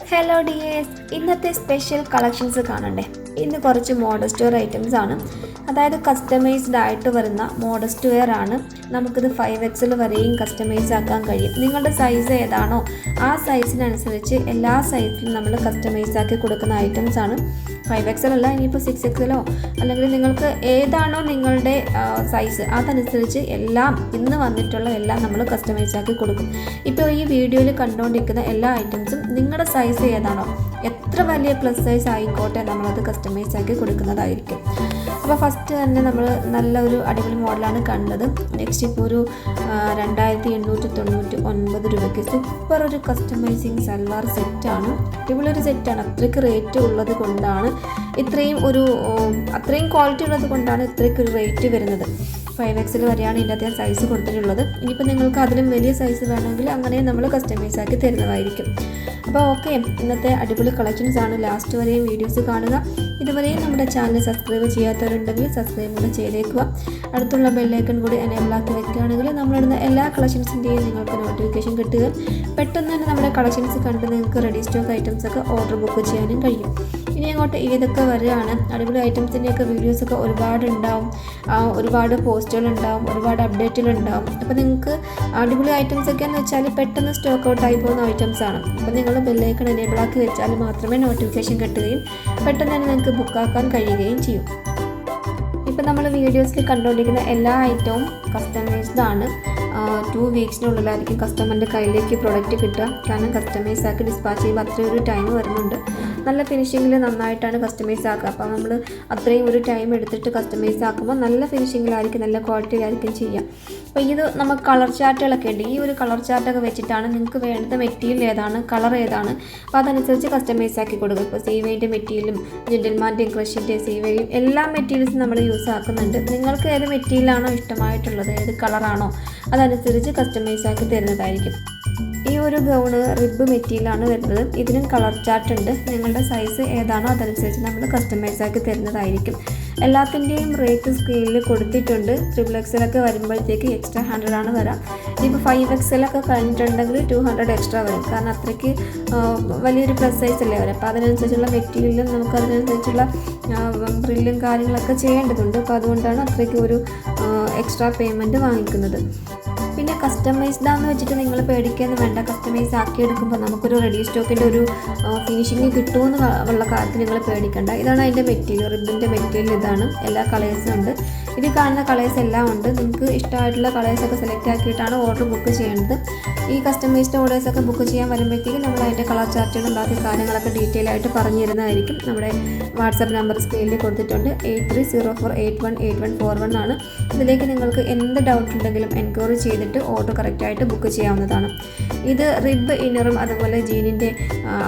Hello dears, ഇന്നത്തെ special collections കാണണ്ടേ. ഇന്ന് കുറച്ച് മോഡസ്റ്റ് വെയർ ഐറ്റംസ് ആണ്, അതായത് കസ്റ്റമൈസ്ഡ് ആയിട്ട് വരുന്ന മോഡസ്റ്റ് വെയർ ആണ്. നമുക്കിത് 5XL വരെയും കസ്റ്റമൈസ് ആക്കാൻ കഴിയും. നിങ്ങളുടെ സൈസ് ഏതാണോ ആ സൈസിനനുസരിച്ച് എല്ലാ സൈസിലും നമ്മൾ കസ്റ്റമൈസ് ആക്കി കൊടുക്കുന്ന ഐറ്റംസ് ആണ്. 5XL അല്ല, ഇനിയിപ്പോൾ 6XLോ അല്ലെങ്കിൽ നിങ്ങൾക്ക് ഏതാണോ നിങ്ങളുടെ സൈസ് അതനുസരിച്ച് ഇന്ന് വന്നിട്ടുള്ള എല്ലാം നമ്മൾ കസ്റ്റമൈസ് ആക്കി കൊടുക്കും. ഇപ്പോൾ ഈ വീഡിയോയിൽ കണ്ടുകൊണ്ടിരിക്കുന്ന എല്ലാ ഐറ്റംസും നിങ്ങളുടെ സൈസ് ഏതാണോ, എത്ര വലിയ പ്ലസ് സൈസ് ആയിക്കോട്ടെ, നമ്മളത് കസ്റ്റമൈസ് ആക്കി കൊടുക്കുന്നതായിരിക്കും. അപ്പോൾ ഫസ്റ്റ് തന്നെ നമ്മൾ നല്ലൊരു അടിപൊളി മോഡലാണ് കണ്ടത്. നെക്സ്റ്റ് ഇപ്പോൾ ഒരു 2899 രൂപയ്ക്ക് സൂപ്പർ ഒരു കസ്റ്റമൈസിങ് സൽവാർ സെറ്റാണ്. അടിപൊളി ഒരു സെറ്റാണ്. അത്രയ്ക്ക് റേറ്റ് ഉള്ളത് കൊണ്ടാണ് അത്രയും ക്വാളിറ്റി ഉള്ളത് കൊണ്ടാണ് ഇത്രയ്ക്ക് ഒരു റേറ്റ് വരുന്നത്. 5XL വരെയാണ് ഇതിൻ്റെ അത്യാവശ്യം സൈസ് കൊടുത്തിട്ടുള്ളത്. ഇനിയിപ്പോൾ നിങ്ങൾക്ക് അതിലും വലിയ സൈസ് വേണമെങ്കിൽ അങ്ങനെ നമ്മൾ കസ്റ്റമൈസ് ആക്കി തരുന്നതായിരിക്കും. അപ്പോൾ ഓക്കെ, ഇന്നത്തെ അടിപൊളി കളക്ഷൻസ് ആണ്. ലാസ്റ്റ് വരെയും വീഡിയോസ് കാണുക. ഇതുവരെയും നമ്മുടെ ചാനൽ സബ്സ്ക്രൈബ് ചെയ്യാത്തവരുണ്ടെങ്കിൽ സബ്സ്ക്രൈബ് കൂടെ ചെയ്തേക്കുക. അടുത്തുള്ള ബെല്ലൈക്കൺ കൂടി എനേബിൾ ആക്കി വെക്കുകയാണെങ്കിൽ നമ്മളിടുന്ന എല്ലാ കളക്ഷൻസിൻ്റെയും നിങ്ങൾക്ക് നോട്ടിഫിക്കേഷൻ കിട്ടുക. പെട്ടെന്ന് തന്നെ നമ്മുടെ കളക്ഷൻസ് കണ്ട് നിങ്ങൾക്ക് റെഡി സ്റ്റോക്ക് ഐറ്റംസ് ഒക്കെ ഓർഡർ ബുക്ക് ചെയ്യാനും കഴിയും. ഇനി അങ്ങോട്ട് ഏതൊക്കെ വരികയാണ്, അടിപൊളി ഐറ്റംസിൻ്റെയൊക്കെ വീഡിയോസൊക്കെ ഒരുപാടുണ്ടാവും, ഒരുപാട് പോസ്റ്റുകളുണ്ടാവും, ഒരുപാട് അപ്ഡേറ്റുകളുണ്ടാവും. അപ്പോൾ നിങ്ങൾക്ക് അടിപൊളി ഐറ്റംസൊക്കെ എന്ന് വെച്ചാൽ പെട്ടെന്ന് സ്റ്റോക്ക് ഔട്ട് ആയി പോകുന്ന ഐറ്റംസാണ്. അപ്പോൾ നിങ്ങൾ ബെല്ലൈക്കൺ എനേബിൾ ആക്കി വെച്ചാൽ മാത്രമേ നോട്ടിഫിക്കേഷൻ കിട്ടുകയും പെട്ടെന്ന് തന്നെ നിങ്ങൾക്ക് ബുക്കാക്കാൻ കഴിയുകയും ചെയ്യും. ഇപ്പം നമ്മൾ വീഡിയോസിൽ കണ്ടുകൊണ്ടിരിക്കുന്ന എല്ലാ ഐറ്റവും കസ്റ്റമൈസ്ഡ് ആണ്. 2 വീക്സിനുള്ളിലായിരിക്കും കസ്റ്റമറിൻ്റെ കയ്യിലേക്ക് പ്രൊഡക്റ്റ് കിട്ടുക. കാരണം കസ്റ്റമൈസ് ആക്കി ഡിസ്പാച്ച് ചെയ്യുമ്പോൾ അത്രയും ഒരു ടൈം വരുന്നുണ്ട്. നല്ല ഫിനിഷിങ്ങിൽ നന്നായിട്ടാണ് കസ്റ്റമൈസ് ആക്കുക. അപ്പോൾ നമ്മൾ അത്രയും ഒരു ടൈം എടുത്തിട്ട് കസ്റ്റമൈസ് ആക്കുമ്പോൾ നല്ല ഫിനിഷിങ്ങിലായിരിക്കും, നല്ല ക്വാളിറ്റിയിലായിരിക്കും ചെയ്യുക. അപ്പോൾ ഇത് നമുക്ക് കളർ ചാർട്ടുകളൊക്കെ ഉണ്ട്. ഈ ഒരു കളർ ചാർട്ടൊക്കെ വെച്ചിട്ടാണ് നിങ്ങൾക്ക് വേണ്ട മെറ്റീരിയൽ ഏതാണ്, കളർ ഏതാണ്, അപ്പോൾ അതനുസരിച്ച് കസ്റ്റമൈസ് ആക്കി കൊടുക്കും. ഇപ്പോൾ സീവൈൻ്റെ മെറ്റീരിയലും ജെന്റിൽമാൻ്റെയും ക്രഷിൻ്റെ സീവൈയും എല്ലാ മെറ്റീരിയൽസും നമ്മൾ യൂസ് ആക്കുന്നുണ്ട്. നിങ്ങൾക്ക് ഏത് മെറ്റീരിയലാണോ ഇഷ്ടമായിട്ടുള്ളത്, ഏത് കളറാണോ അതനുസരിച്ച് കസ്റ്റമൈസ് ആക്കി തരുന്നതായിരിക്കും. ഈ ഒരു ഗൗണ് റിബ് മെറ്റീരിയലാണ് വരുന്നത്. ഇതിനും കളർ ചാർട്ട് ഉണ്ട്. നിങ്ങളുടെ സൈസ് ഏതാണോ അതനുസരിച്ച് നമ്മൾ കസ്റ്റമൈസ് ആക്കി തരുന്നതായിരിക്കും. എല്ലാത്തിൻ്റെയും റേറ്റ് സ്ക്രീനിൽ കൊടുത്തിട്ടുണ്ട്. 3XL ഒക്കെ വരുമ്പോഴത്തേക്ക് എക്സ്ട്രാ 100 ആണ് വരാം. ഇപ്പോൾ 5XL ഒക്കെ കഴിഞ്ഞിട്ടുണ്ടെങ്കിൽ 200 എക്സ്ട്രാ വരും. കാരണം അത്രയ്ക്ക് വലിയൊരു പ്ലസ് സൈസ് അല്ലേ വരും. അപ്പോൾ അതിനനുസരിച്ചുള്ള മെറ്റീരിയലും നമുക്ക് അതിനനുസരിച്ചുള്ള പ്രില്ലും കാര്യങ്ങളൊക്കെ ചെയ്യേണ്ടതുണ്ട്. അപ്പോൾ അതുകൊണ്ടാണ് അത്രയ്ക്ക് ഒരു എക്സ്ട്രാ പേയ്മെൻറ്റ് വാങ്ങിക്കുന്നത്. പിന്നെ കസ്റ്റമൈസ്ഡ് ആണെന്ന് വെച്ചിട്ട് നിങ്ങൾ പേടിക്കാനും വേണ്ട. കസ്റ്റമൈസ് ആക്കിയെടുക്കുമ്പോൾ നമുക്കൊരു റെഡി സ്റ്റോക്കിൻ്റെ ഒരു ഫിനിഷിങ് കിട്ടുമെന്ന് ഉള്ള കാര്യത്തിൽ നിങ്ങൾ പേടിക്കേണ്ട. ഇതാണ് അതിൻ്റെ മെറ്റീരിയൽ, റിബിൻ്റെ മെറ്റീരിയൽ ഇതാണ്. എല്ലാ കളേഴ്സും ഉണ്ട്. ഇത് കാണുന്ന കളേഴ്സ് എല്ലാം ഉണ്ട്. നിങ്ങൾക്ക് ഇഷ്ടമായിട്ടുള്ള കളേഴ്സൊക്കെ സെലക്ട് ആക്കിയിട്ടാണ് ഓർഡർ ബുക്ക് ചെയ്യേണ്ടത്. ഈ കസ്റ്റമൈസ്ഡ് ഓർഡേഴ്സൊക്കെ ബുക്ക് ചെയ്യാൻ വരുമ്പോഴത്തേക്കും നമ്മൾ അതിൻ്റെ കളർ ചാർട്ടുകളും ബാക്കി കാര്യങ്ങളൊക്കെ ഡീറ്റെയിൽ ആയിട്ട് പറഞ്ഞു തരുന്നതായിരിക്കും. നമ്മുടെ വാട്സാപ്പ് നമ്പർ സ്ക്രീനിൽ കൊടുത്തിട്ടുണ്ട്. 8304818141 ആണ്. ഇതിലേക്ക് നിങ്ങൾക്ക് എന്ത് ഡൗട്ട് ഉണ്ടെങ്കിലും എൻക്വയറി ചെയ്തിട്ട് ഓർഡർ കറക്റ്റായിട്ട് ബുക്ക് ചെയ്യാവുന്നതാണ്. ഇത് റിബ് ഇന്നറും അതുപോലെ ജീനിൻ്റെ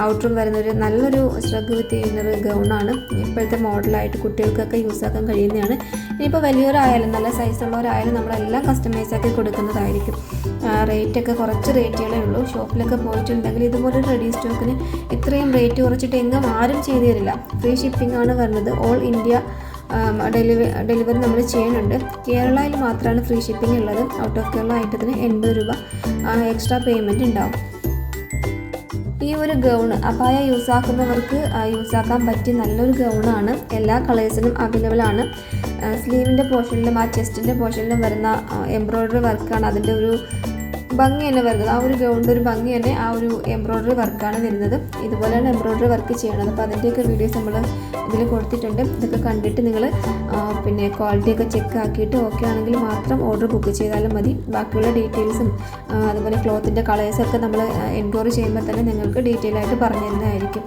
ഔട്ടറും വരുന്നൊരു നല്ലൊരു സ്ട്രഗ് വിത്ത് ഇന്നർ ഗൗണാണ്. ഇപ്പോഴത്തെ മോഡലായിട്ട് കുട്ടികൾക്കൊക്കെ യൂസ് ആക്കാൻ കഴിയുന്നതാണ്. ഇനിയിപ്പോൾ വലിയവരായാലും നല്ല സൈസുള്ളവരായാലും നമ്മളെല്ലാം കസ്റ്റമൈസ് ആക്കി കൊടുക്കുന്നതായിരിക്കും. റേറ്റൊക്കെ കുറച്ച് റേറ്റുകളേ ഉള്ളൂ. ഷോപ്പിലൊക്കെ പോയിട്ടുണ്ടെങ്കിൽ ഇതുപോലെ റെഡി സ്റ്റോക്കിന് ഇത്രയും റേറ്റ് കുറച്ചിട്ട് എങ്ങും ആരും ചെയ്തു തരില്ല. ഫ്രീ ഷിപ്പിംഗ് ആണ് വരുന്നത്. ഓൾ ഇന്ത്യ ഡെലിവറി നമ്മൾ ചെയ്യുന്നുണ്ട്. കേരളയിൽ മാത്രമാണ് ഫ്രീ ഷിപ്പിംഗ് ഉള്ളത്. ഔട്ട് ഓഫ് കേരള ഐറ്റത്തിന് 80 രൂപ എക്സ്ട്രാ പേയ്മെൻറ്റ് ഉണ്ടാവും. ഈ ഒരു ഗൗണ് അപായ യൂസ് ആക്കുന്നവർക്ക് യൂസ് ആക്കാൻ പറ്റിയ നല്ലൊരു ഗൗണാണ്. എല്ലാ കളേഴ്സിനും അവൈലബിൾ ആണ്. സ്ലീവിൻ്റെ പോർഷനിലും ആ ചെസ്റ്റിൻ്റെ പോർഷനിലും വരുന്ന എംബ്രോയ്ഡറി വർക്കാണ് അതിൻ്റെ ഒരു ഭംഗി തന്നെ വരുന്നത്. ആ ഒരു ഗൗണിൻ്റെ ഒരു ഭംഗി തന്നെ ആ ഒരു എംബ്രോയ്ഡറി വർക്കാണ് വരുന്നത്. ഇതുപോലെയാണ് എംബ്രോയ്ഡറി വർക്ക് ചെയ്യണത്. അപ്പോൾ അതിൻ്റെയൊക്കെ വീഡിയോസ് നമ്മൾ ഇതിൽ കൊടുത്തിട്ടുണ്ട്. ഇതൊക്കെ കണ്ടിട്ട് നിങ്ങൾ പിന്നെ ക്വാളിറ്റിയൊക്കെ ചെക്ക് ആക്കിയിട്ട് ഓക്കെ ആണെങ്കിൽ മാത്രം ഓർഡർ ബുക്ക് ചെയ്താലും മതി. ബാക്കിയുള്ള ഡീറ്റെയിൽസും അതുപോലെ ക്ലോത്തിൻ്റെ കളേഴ്സൊക്കെ നമ്മൾ എൻക്വയറി ചെയ്യുമ്പോൾ തന്നെ നിങ്ങൾക്ക് ഡീറ്റെയിൽ ആയിട്ട് പറഞ്ഞു തരുന്നതായിരിക്കും.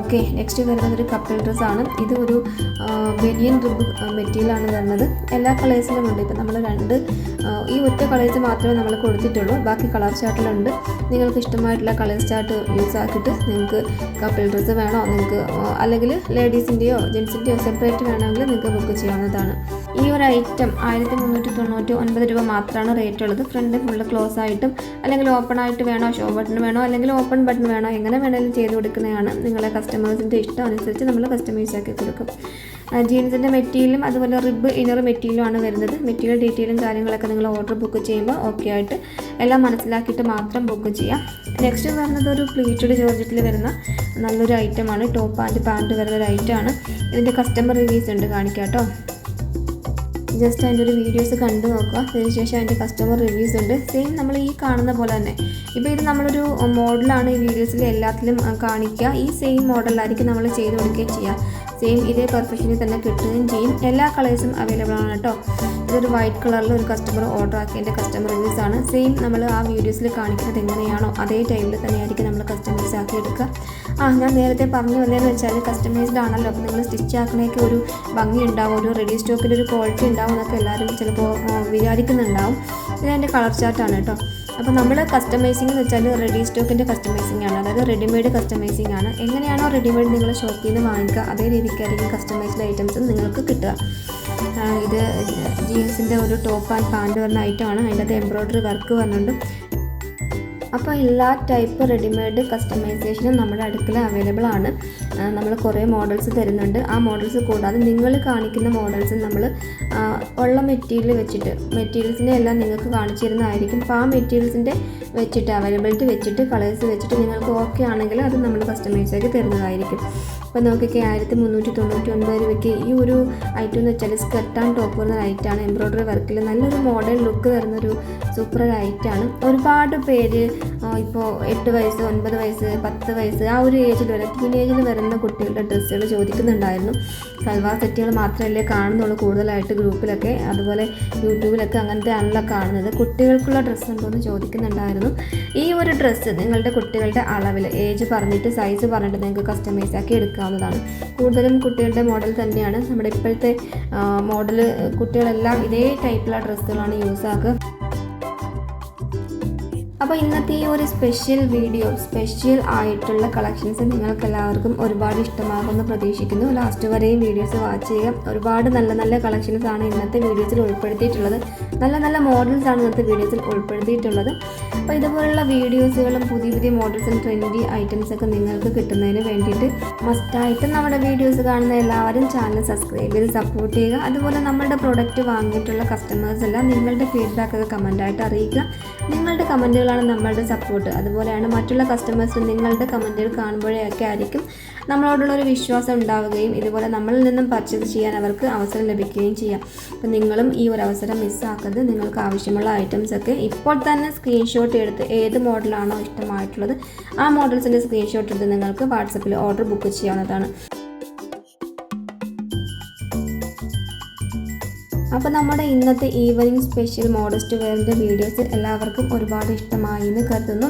ഓക്കെ, നെക്സ്റ്റ് വരുന്നതൊരു കപ്പിൾ ഡ്രസ്സാണ്. ഇത് ഒരു ബനിയൻ റിബ് മെറ്റീരിയലാണ് വരുന്നത്. എല്ലാ കളേഴ്സിലും ഉണ്ട്. ഇപ്പോൾ നമ്മൾ ഈ ഒറ്റ കളേഴ്സ് മാത്രമേ നമ്മൾ കൊടുത്തിട്ടുള്ളൂ. ബാക്കി കളർ ചാർട്ടിലുണ്ട്. നിങ്ങൾക്ക് ഇഷ്ടമായിട്ടുള്ള കളർ ചാർട്ട് യൂസ് ആക്കിയിട്ട് നിങ്ങൾക്ക് കപ്പിൾ ഡ്രസ്സ് വേണോ, നിങ്ങൾക്ക് അല്ലെങ്കിൽ ലേഡീസിൻ്റെയോ ജെൻസിൻ്റെയോ സെപ്പറേറ്റ് വേണമെങ്കിൽ നിങ്ങൾക്ക് ബുക്ക് ചെയ്യാവുന്നതാണ്. ഈ ഒരു ഐറ്റം 1399 രൂപ മാത്രമാണ് റേറ്റ് ഉള്ളത്. ഫ്രണ്ട് ഫുള്ള് ക്ലോസ് ആയിട്ടും അല്ലെങ്കിൽ ഓപ്പൺ ആയിട്ട് വേണോ, ഷോ ബട്ടൺ വേണോ, അല്ലെങ്കിൽ ഓപ്പൺ ബട്ടൺ വേണോ, എങ്ങനെ വേണമെങ്കിലും ചെയ്ത് കൊടുക്കുന്നതാണ്. നിങ്ങളെ കസ്റ്റമേഴ്സിൻ്റെ ഇഷ്ടം അനുസരിച്ച് നമ്മൾ കസ്റ്റമൈസ് ആക്കി കൊടുക്കും. ജീൻസിൻ്റെ മെറ്റീരിയലും അതുപോലെ റിബ് ഇന്നർ മെറ്റീരിയലുമാണ് വരുന്നത്. മെറ്റീരിയൽ ഡീറ്റെയിലും കാര്യങ്ങളൊക്കെ നിങ്ങൾ ഓർഡർ ബുക്ക് ചെയ്യുമ്പോൾ ഓക്കെ ആയിട്ട് എല്ലാം മനസ്സിലാക്കിയിട്ട് മാത്രം ബുക്ക് ചെയ്യാം. നെക്സ്റ്റ് വരുന്നത് ഒരു പ്ലീറ്റഡ് ജോർജറ്റിൽ വരുന്ന നല്ലൊരു ഐറ്റമാണ്. ടോപ്പ് ആൻഡ് പാൻറ്റ് വരുന്ന ഒരു ഐറ്റമാണ്. ഇതിൻ്റെ കസ്റ്റമർ റിവ്യൂസ് ഉണ്ട്, കാണിക്കാം കേട്ടോ. ജസ്റ്റ് അതിൻ്റെ ഒരു വീഡിയോസ് കണ്ടു നോക്കുക. അതിനുശേഷം അതിൻ്റെ കസ്റ്റമർ റിവ്യൂസ് ഉണ്ട്. സെയിം നമ്മൾ ഈ കാണുന്ന പോലെ തന്നെ. ഇപ്പോൾ ഇത് നമ്മളൊരു മോഡലാണ് ഈ വീഡിയോസിൽ എല്ലാത്തിലും കാണിക്കുക. ഈ സെയിം മോഡലായിരിക്കും നമ്മൾ ചെയ്ത് കൊടുക്കുകയും ചെയ്യുക. സെയിം ഇതേ പെർഫെക്ഷനിൽ തന്നെ കിട്ടുകയും ചെയ്യും. എല്ലാ കളേഴ്സും അവൈലബിൾ ആണ് കേട്ടോ. ഇതൊരു വൈറ്റ് കളറിൽ ഒരു കസ്റ്റമർ ഓർഡർ ആക്കിയതിൻ്റെ കസ്റ്റമർ റിവ്യൂസ് ആണ്. സെയിം നമ്മൾ ആ വീഡിയോസിൽ കാണിക്കുന്നത് എങ്ങനെയാണോ അതേ ടൈമിൽ തന്നെയായിരിക്കും നമ്മൾ കസ്റ്റമൈസ് ആക്കി എടുക്കുക. ഞാൻ നേരത്തെ പറഞ്ഞു വന്നതെന്ന് വെച്ചാൽ കസ്റ്റമൈസ്ഡ് ആണല്ലോ, അപ്പോൾ നിങ്ങൾ സ്റ്റിച്ച് ആക്കണേക്ക് ഒരു ഭംഗി ഉണ്ടാവും, ഒരു റെഡി സ്റ്റോക്കിൻ്റെ ഒരു ക്വാളിറ്റി ഉണ്ടാവും എന്നൊക്കെ എല്ലാവരും ചിലപ്പോൾ വിചാരിക്കുന്നുണ്ടാവും. ഇതിൻ്റെ കളർ ചാർട്ടാണ് കേട്ടോ. അപ്പോൾ നമ്മൾ കസ്റ്റമൈസിംഗ് എന്ന് വെച്ചാൽ റെഡി സ്റ്റോക്കിൻ്റെ കസ്റ്റമൈസിംഗ് ആണ്, അതായത് റെഡിമെയ്ഡ് കസ്റ്റമൈസിംഗ് ആണ്. എങ്ങനെയാണോ റെഡിമെയ്ഡ് നിങ്ങൾ ഷോപ്പിൽ നിന്ന് വാങ്ങിക്കുക അതേ രീതിക്കായിരിക്കും കസ്റ്റമൈസ്ഡ് ഐറ്റംസ് നിങ്ങൾക്ക് കിട്ടുക. ഇത് ജീൻസിൻ്റെ ഒരു ടോപ്പ് ആൻഡ് പാൻറ്റ് വരുന്ന ഐറ്റമാണ്. അതിൻ്റെ അത് എംബ്രോയ്ഡറി വർക്ക് വരുന്നുണ്ട്. അപ്പോൾ എല്ലാ ടൈപ്പ് റെഡിമെയ്ഡ് കസ്റ്റമൈസേഷനും നമ്മുടെ അടുക്കൽ അവൈലബിൾ ആണ്. നമ്മൾ കുറേ മോഡൽസ് തരുന്നുണ്ട്. ആ മോഡൽസ് കൂടാതെ നിങ്ങൾ കാണിക്കുന്ന മോഡൽസ് നമ്മൾ ഉള്ള മെറ്റീരിയൽ വെച്ചിട്ട് മെറ്റീരിയൽസിൻ്റെ എല്ലാം നിങ്ങൾക്ക് കാണിച്ചു തരുന്നതായിരിക്കും. അപ്പോൾ ആ മെറ്റീരിയൽസിൻ്റെ വെച്ചിട്ട് അവൈലബിലിറ്റി വെച്ചിട്ട് കളേഴ്സ് വെച്ചിട്ട് നിങ്ങൾക്ക് ഓക്കെ ആണെങ്കിൽ അത് നമ്മൾ കസ്റ്റമൈസ് ആക്കി തരുന്നതായിരിക്കും. അപ്പോൾ നോക്കിയൊക്കെ 1399 രൂപയ്ക്ക് ഈ ഒരു ഐറ്റം എന്ന് വെച്ചാൽ സ്കർട്ട് ആൻഡ് ടോപ്പ് വരുന്ന ഐറ്റമാണ്. എംബ്രോയ്ഡറി വർക്കിൽ നല്ലൊരു മോഡേൺ ലുക്ക് തരുന്നൊരു സൂപ്പർ ഐറ്റമാണ്. ഒരുപാട് പേര് ഇപ്പോൾ 8 വയസ്സ് 9 വയസ്സ് 10 വയസ്സ് ആ ഒരു ഏജിൽ വരെ ടീനേജിൽ വരുന്ന കുട്ടികളുടെ ഡ്രസ്സുകൾ ചോദിക്കുന്നുണ്ടായിരുന്നു. സൽവാർ സെറ്റുകൾ മാത്രമല്ലേ കാണുന്നുള്ളൂ കൂടുതലായിട്ട് ഗ്രൂപ്പിലൊക്കെ, അതുപോലെ യൂട്യൂബിലൊക്കെ അങ്ങനത്തെ ആണല്ലോ കാണുന്നത്. കുട്ടികൾക്കുള്ള ഡ്രസ്സ് ഉണ്ടോയെന്ന് ചോദിക്കുന്നുണ്ടായിരുന്നു. ഈ ഒരു ഡ്രസ്സ് നിങ്ങളുടെ കുട്ടികളുടെ അളവിൽ ഏജ് പറഞ്ഞിട്ട് സൈസ് പറഞ്ഞിട്ട് നിങ്ങൾക്ക് കസ്റ്റമൈസ് ആക്കി എടുക്കാവുന്നതാണ്. കൂടുതലും കുട്ടികളുടെ മോഡൽ തന്നെയാണ്. നമ്മുടെ ഇപ്പോഴത്തെ മോഡൽ കുട്ടികളെല്ലാം ഇതേ ടൈപ്പിലുള്ള ഡ്രസ്സുകളാണ് യൂസ് ആക്കുക. അപ്പോൾ ഇന്നത്തെ ഈ ഒരു സ്പെഷ്യൽ വീഡിയോ, സ്പെഷ്യൽ ആയിട്ടുള്ള കളക്ഷൻസ് നിങ്ങൾക്ക് എല്ലാവർക്കും ഒരുപാട് ഇഷ്ടമാകുമെന്ന് പ്രതീക്ഷിക്കുന്നു. ലാസ്റ്റ് വരെയും വീഡിയോസ് വാച്ച് ചെയ്യുക. ഒരുപാട് നല്ല നല്ല കളക്ഷൻസ് ആണ് ഇന്നത്തെ വീഡിയോസിൽ ഉൾപ്പെടുത്തിയിട്ടുള്ളത്. നല്ല നല്ല മോഡൽസ് ആണ് ഇന്നത്തെ വീഡിയോസിൽ ഉൾപ്പെടുത്തിയിട്ടുള്ളത്. അപ്പോൾ ഇതുപോലുള്ള വീഡിയോസുകളും പുതിയ പുതിയ മോഡൽസും ട്രെൻഡി ഐറ്റംസൊക്കെ നിങ്ങൾക്ക് കിട്ടുന്നതിന് വേണ്ടിയിട്ട് മസ്റ്റായിട്ട് നമ്മുടെ വീഡിയോസ് കാണുന്ന എല്ലാവരും ചാനൽ സബ്സ്ക്രൈബ് ചെയ്ത് സപ്പോർട്ട് ചെയ്യുക. അതുപോലെ നമ്മുടെ പ്രൊഡക്റ്റ് വാങ്ങിയിട്ടുള്ള കസ്റ്റമേഴ്സ് എല്ലാം നിങ്ങളുടെ ഫീഡ്ബാക്കൊക്കെ കമൻറ്റായിട്ട് അറിയിക്കുക. നിങ്ങളുടെ കമൻറ്റുകളാണ് നമ്മളുടെ സപ്പോർട്ട്. അതുപോലെയാണ് മറ്റുള്ള കസ്റ്റമേഴ്സ് നിങ്ങളുടെ കമൻറ്റുകൾ കാണുമ്പോഴൊക്കെ ആയിരിക്കും നമ്മളോടുള്ള ഒരു വിശ്വാസം ഉണ്ടാവുകയും ഇതുപോലെ നമ്മളിൽ നിന്നും പർച്ചേസ് ചെയ്യാൻ അവർക്ക് അവസരം ലഭിക്കുകയും ചെയ്യാം. അപ്പോൾ നിങ്ങളും ഈ ഒരു അവസരം മിസ്സാക്കരുത്. നിങ്ങൾക്ക് ആവശ്യമുള്ള ഐറ്റംസൊക്കെ ഇപ്പോൾ തന്നെ സ്ക്രീൻഷോട്ട് എടുത്ത് ഏത് മോഡലാണോ ഇഷ്ടമായിട്ടുള്ളത് ആ മോഡൽസിൻ്റെ സ്ക്രീൻഷോട്ട് എടുത്ത് നിങ്ങൾക്ക് വാട്സപ്പിൽ ഓർഡർ ബുക്ക് ചെയ്യാവുന്നതാണ്. അപ്പോൾ നമ്മുടെ ഇന്നത്തെ ഈവനിങ് സ്പെഷ്യൽ മോഡസ്റ്റ് വെയറിൻ്റെ വീഡിയോസ് എല്ലാവർക്കും ഒരുപാട് ഇഷ്ടമായി എന്ന് കരുതുന്നു.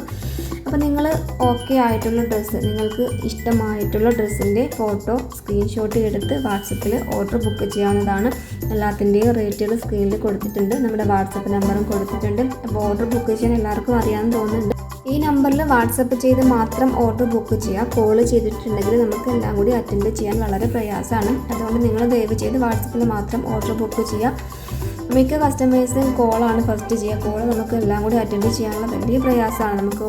അപ്പോൾ നിങ്ങൾ ഓക്കെ ആയിട്ടുള്ള ഡ്രസ്സ്, നിങ്ങൾക്ക് ഇഷ്ടമായിട്ടുള്ള ഡ്രസ്സിൻ്റെ ഫോട്ടോ സ്ക്രീൻഷോട്ട് എടുത്ത് വാട്സപ്പിൽ ഓർഡർ ബുക്ക് ചെയ്യാവുന്നതാണ്. എല്ലാത്തിൻ്റെയും റേറ്റുകൾ സ്ക്രീനിൽ കൊടുത്തിട്ടുണ്ട്. നമ്മുടെ വാട്സപ്പ് നമ്പറും കൊടുത്തിട്ടുണ്ട്. അപ്പോൾ ഓർഡർ ബുക്ക് ചെയ്യാൻ എല്ലാവർക്കും അറിയാമെന്ന് തോന്നുന്നുണ്ട്. ഈ നമ്പറിൽ വാട്സപ്പ് ചെയ്ത് മാത്രം ഓർഡർ ബുക്ക് ചെയ്യുക. കോൾ ചെയ്തിട്ടുണ്ടെങ്കിൽ നമുക്ക് എല്ലാം കൂടി അറ്റൻഡ് ചെയ്യാൻ വളരെ പ്രയാസമാണ്. അതുകൊണ്ട് നിങ്ങൾ ദയവ് ചെയ്ത് വാട്സപ്പിൽ മാത്രം ഓർഡർ ബുക്ക് ചെയ്യുക. മിക്ക കസ്റ്റമേഴ്സും കോളാണ് ഫസ്റ്റ് ചെയ്യുക. കോൾ നമുക്ക് എല്ലാം കൂടി അറ്റൻഡ് ചെയ്യാനുള്ള വലിയ പ്രയാസമാണ്. നമുക്ക്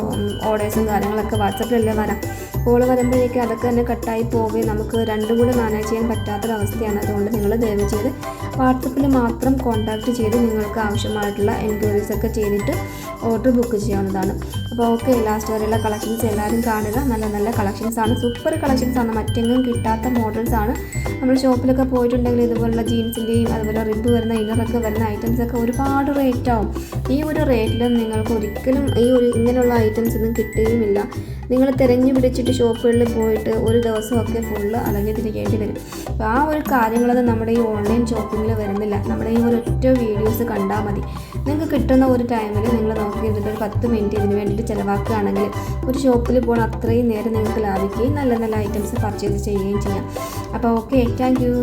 ഓർഡേഴ്സും കാര്യങ്ങളൊക്കെ വാട്സപ്പിലല്ലേ വരാം. കോൾ വരുമ്പോഴേക്കും അതൊക്കെ തന്നെ കട്ടായി പോവുകയും നമുക്ക് രണ്ടും കൂടി മാനേജ് ചെയ്യാൻ പറ്റാത്തൊരവസ്ഥയാണ്. അതുകൊണ്ട് നിങ്ങൾ ദയവ് ചെയ്ത് വാട്സപ്പിൽ മാത്രം കോൺടാക്റ്റ് ചെയ്ത് നിങ്ങൾക്ക് ആവശ്യമായിട്ടുള്ള എൻക്വയറീസൊക്കെ ചെയ്തിട്ട് ഓർഡർ ബുക്ക് ചെയ്യാവുന്നതാണ്. അപ്പോൾ ഓക്കെ, ലാസ്റ്റ് വരെയുള്ള കളക്ഷൻസ് എല്ലാവരും കാണുക. നല്ല നല്ല കളക്ഷൻസാണ്, സൂപ്പർ കളക്ഷൻസാണ്, മറ്റെങ്ങും കിട്ടാത്ത മോഡൽസാണ്. നമ്മൾ ഷോപ്പിലൊക്കെ പോയിട്ടുണ്ടെങ്കിൽ ഇതുപോലുള്ള ജീൻസിൻ്റെയും അതുപോലെ റിബ് വരുന്ന ഇന്നറൊക്കെ വരുന്ന ഐറ്റംസൊക്കെ ഒരുപാട് റേറ്റാവും. ഈ ഒരു റേറ്റിൽ നിങ്ങൾക്ക് ഒരിക്കലും ഇങ്ങനെയുള്ള ഐറ്റംസ് ഒന്നും കിട്ടുകയുമില്ല. നിങ്ങൾ തിരഞ്ഞു പിടിച്ചിട്ട് ഷോപ്പുകളിൽ പോയിട്ട് ഒരു ദിവസമൊക്കെ ഫുള്ള് അലഞ്ഞു തിരികേണ്ടി വരും. അപ്പോൾ ആ ഒരു കാര്യങ്ങളൊന്നും നമ്മുടെ ഈ ഓൺലൈൻ ഷോപ്പിങ്ങിൽ വരുന്നില്ല. നമ്മുടെ ഈ ഒരു ഒറ്റ വീഡിയോസ് കണ്ടാൽ മതി. നിങ്ങൾക്ക് കിട്ടുന്ന ഒരു ടൈമിൽ നിങ്ങൾ നോക്കി ഇരുന്നിട്ട് ഒരു 10 മിനിറ്റ് ഇതിന് വേണ്ടിയിട്ട് ചിലവാക്കുകയാണെങ്കിൽ ഒരു ഷോപ്പിൽ പോകണം അത്രയും നേരം നിങ്ങൾക്ക് ലാഭിക്കുകയും നല്ല നല്ല ഐറ്റംസ് പർച്ചേസ് ചെയ്യുകയും ചെയ്യാം. അപ്പോൾ ഓക്കെ, താങ്ക് യു.